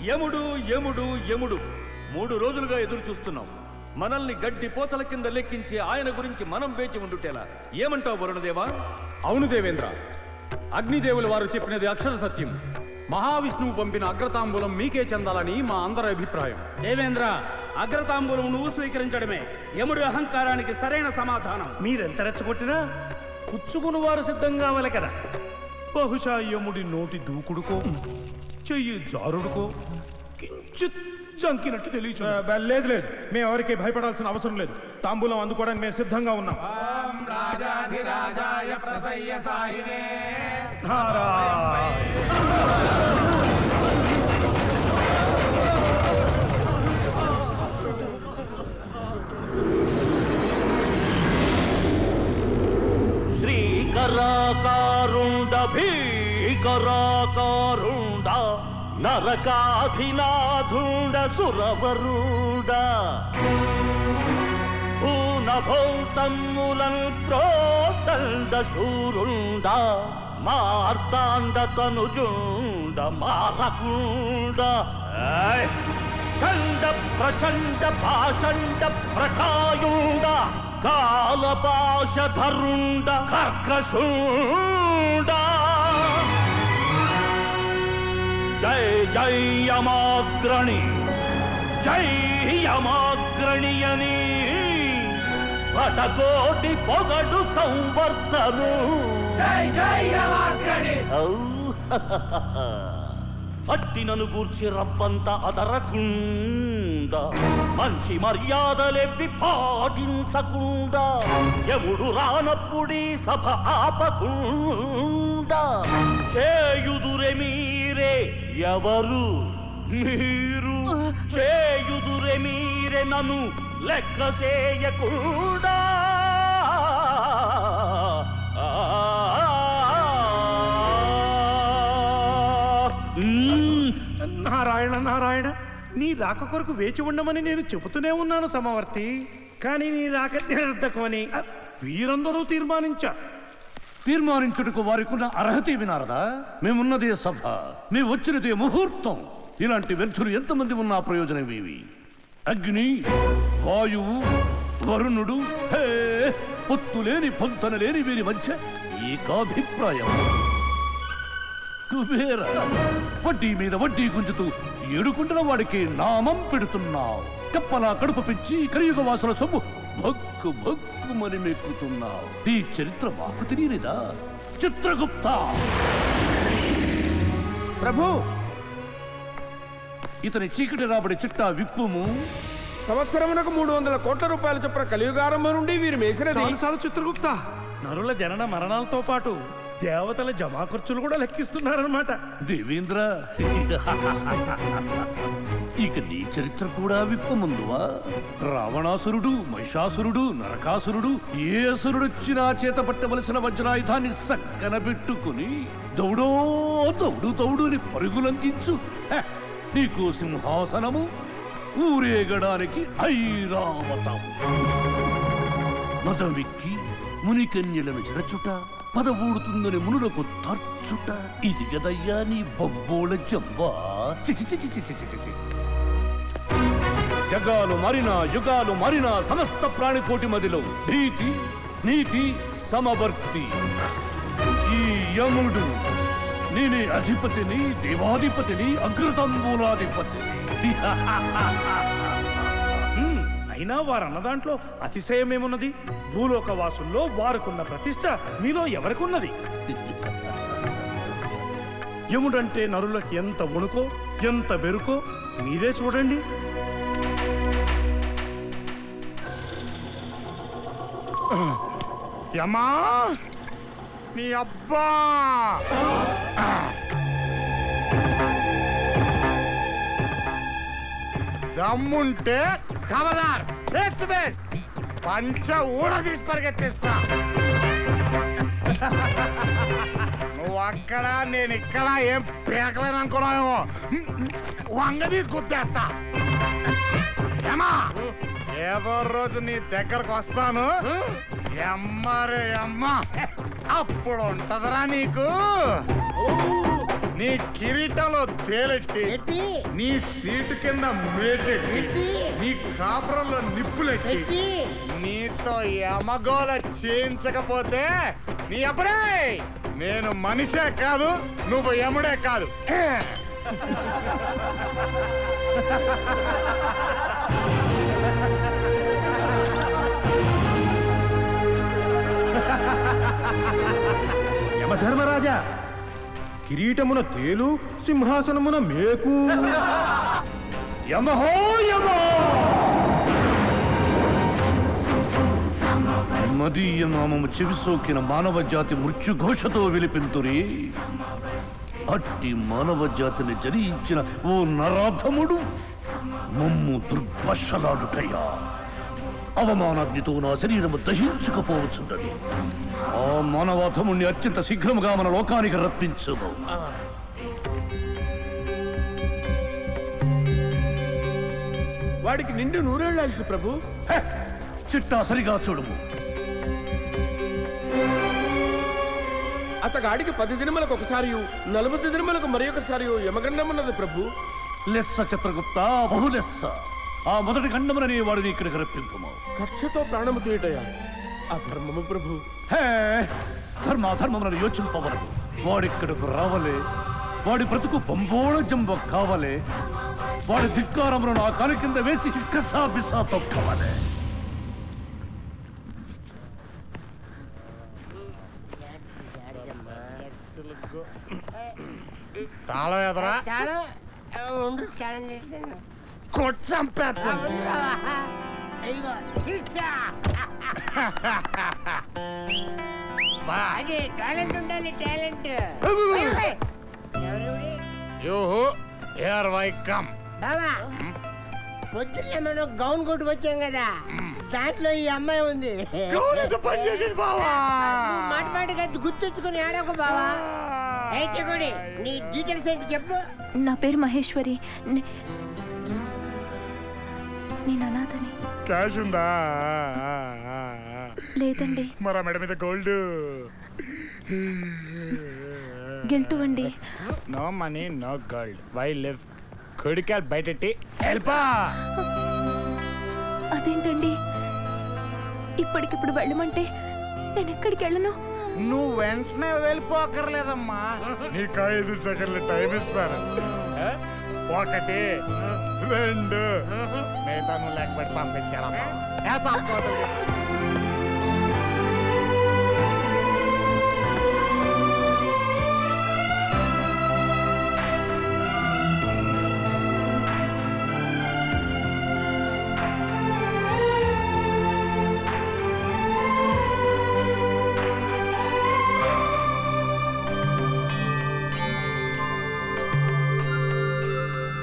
యముడు యముడు యముడు 3 రోజులుగా ఎదురు చూస్తున్నాం. మనల్ని గడ్డి పోతల కింద లెక్కించి ఆయన గురించి మనం వేచి ఉండుటేలా. ఏమంటావు వరుణదేవా? అవును దేవేంద్ర, అగ్నిదేవుల వారు చెప్పినది అక్షర సత్యం. మహావిష్ణువు పంపిన అగ్రతాంబూలం మీకే చెందాలని మా అందరి అభిప్రాయం. దేవేంద్ర, అగ్రతాంబూలం నువ్వు స్వీకరించడమే యముడి అహంకారానికి సరైన సమాధానం. మీరెంత రెచ్చగొట్టినా పుచ్చుకుని వారు సిద్ధం కావాలి కదా. బహుశా యముడి నోటి దూకుడుకో చెయ్యి జారుడుకో కించిత్ జంకినట్టు తెలియచు. లేదు లేదు, మేము ఎవరికి భయపడాల్సిన అవసరం లేదు. తాంబూలం అందుకోవడానికి మేము సిద్ధంగా ఉన్నాం. శ్రీకరాకారుండ భీకరాకారుండ నరకాధినాథుండ సురవరుడ భూనభౌతమ్ములన్ ప్రోదండ శూరుండ మార్తాండ తనుజుండ మారకుండ చండ ప్రచండ పాషండ ప్రకాయుండ కాలపాశధరుండ కర్కశుండ జై జై యమాగ్రణి జై యమాగ్రణియని పటకోటి పొగడు సంవర్ధను. జై జై యమాగ్రణి. అట్టినను గూర్చి రవ్వంత అదరకుండా మంచి మర్యాదలెవ్వి పాటించకుండా యముడు రానప్పుడీ సభ ఆపకుండా చేయుదురే మీరే ఎవరు మీరు చేయుదురే మీరే నన్ను లెక్క చేయకుండా. నారాయణ నారాయణ, నీ రాక కొరకు వేచి ఉండమని నేను చెబుతూనే ఉన్నాను సమవర్తి. కానీ నీ రాక నిరర్ధకమని వీరందరూ తీర్మానించుటకు వారికున్న అర్హత వినారదా? మేమున్నదే సభ, మేము వచ్చినదే ముహూర్తం. ఇలాంటి వ్యర్థులు ఎంతమంది ఉన్నా ప్రయోజనం ఏవి? అగ్ని, వాయువు, వరుణుడు, పొత్తులేని పొంతనలేని వీరి మధ్య ఏకాభిప్రాయం. కుబేర, వడ్డీ మీద వడ్డీ గుంజుతూ ఏడుకుంటున్న వాడికి నామం పెడుతున్నావు. కప్పలా కడుపు పెంచి కలియుగ వాసుల సొమ్ము భక్కు భక్కుమని మెక్కుతున్నావు. ఈ చరిత్ర మాకు తెలియలేదా? చిత్రగుప్త ప్రభు, ఇతని చీకటి రాబడి చిట్టా విప్పుము. సంవత్సరమునకు 300 కోట్ల రూపాయల చొప్పున కలియుగారంభం నుండి వీరు మేసినది. చిత్రగుప్త, నరుల జనన మరణాలతో పాటు దేవతల జమా ఖర్చులు కూడా లెక్కిస్తున్నారన్నమాట. దేవేంద్ర, ఇక నీ చరిత్ర కూడా విప్పముందువా? రావణాసురుడు, మహిషాసురుడు, నరకాసురుడు ఏ అసురుడొచ్చినా చేత పట్టవలసిన వజ్రాయుధాన్ని సక్కన పెట్టుకుని దౌడో దౌడు దౌడుని పరుగులంకించు. నీకు సింహాసనము, ఊరేగడానికి ఐరావతం. మదవిక్కి మునికన్యలను చెరచుట, పదవూడుతుందని మునులకు తర్చుట, ఇది గదయ్యా నీ బొబ్బోళ జంబా. జగాలు మారినా యుగాలు మారినా సమస్త ప్రాణికోటి మదిలో భీతి నీతి సమవర్తి ఈ యముడు. నేనే అధిపతిని, దేవాధిపతిని, అగ్రతంబూలాధిపతిని. అయినా వారన్న దాంట్లో అతిశయమేమున్నది? భూలోక వాసుల్లో వారికున్న ప్రతిష్ట మీలో ఎవరికున్నది? యముడంటే నరులకు ఎంత వణుకో ఎంత బెరుకో మీరే చూడండి. యమా నీ అబ్బా, దమ్ముంటే ఖబర్దార్, ఫేస్ టు ఫేస్ పంచ ఊడదీసి పరిగెత్తిస్తా. నువ్వు అక్కడ నేను ఇక్కడ ఏం పీకలేను అనుకున్నావేమో, వంగ తీసి గుద్దేస్తా. ఏమా ఏదో రోజు నీ దగ్గరకు వస్తాను, ఎమ్మరే అమ్మ, అప్పుడు ఉంటదరా నీకు. నీ కిరీటంలో తేలెట్టి నీ సీటు కింద మేటెట్టి నీ కాపురంలో నిప్పులెట్టి నీతో యమగోళ చేయించకపోతే నీ అప్పుడే నేను మనిషే కాదు నువ్వు యముడే కాదు. యమధర్మరాజా, కిరీటమున తేలు, సింహాసనమున మేకు. యమహో యమ! మదీయ నామము చెవిసోకిన మానవ జాతి మృత్యుఘోషతో విలిపింతురి. అట్టి మానవ జాతిని జరించిన ఓ నరాధముడు మమ్ము దుర్భషలాడుటయ్యా. అవమానాగ్నితో నా శరీరము దహించుకుపోవచ్చుండది. ఆ మానవాధముణ్ణి అత్యంత శీఘ్రముగా మన లోకానికి రప్పించుము. వాడికి నిండు నూరేళ్ళు ప్రభు. చిట్టా సరిగా చూడుము. అతగాడికి 10 దినములకు ఒకసారి 40 దినములకు మరి ఒకసారి యమగండమున్నది ప్రభు. లెస్స చిత్రగుప్త, బహులెస్స. ఆ మొదటి గండముననే వాడిని ఇక్కడికి రప్పింపుము. కక్షతో ప్రాణము తీయటయా అధర్మము ప్రభు. హే, ధర్మాధర్మములను యోచింపవరకు వాడిక్కడకు రావలే. వాడి బ్రతుకు బొంబోళ జంబ కావలే. వాడి ధిక్కారములను ఆ కాలి కింద వేసి కసా బిసా తొక్కవలే. తాళం ఎదరా కొట్టంపేస్తాను. టాలెంట్ ఉండాలి, టాలెంట్. బాబా, పొద్దున్నే మనం గౌన్ కొట్టుకొచ్చాం కదా, దాంట్లో ఈ అమ్మాయి ఉంది. మాట మాటగా గుర్తుంచుకుని ఆడకు బావా. అయితే కూడా నీ డీటెయిల్స్ ఏంటి చెప్పు. నా పేరు మహేశ్వరి. నేను అనాథని. క్యాష్ ఉందా? లేదండి. మరా మేడం మీద గోల్డ్. గిల్టు అండి. No money no gold. Why live? కొడికాలు బయటెట్టి హెల్పా. అదేంటండి, ఇప్పటికిప్పుడు వెళ్ళమంటే నేను ఎక్కడికి వెళ్ళను? నువ్వు వెంటనే వెళ్ళిపోకర్లేదమ్మా. నీకు 5 సెకండ్లు టైం ఇస్తాను. 1 2 మిగతా నువ్వు లేకపోతే పంపించారమ్మా.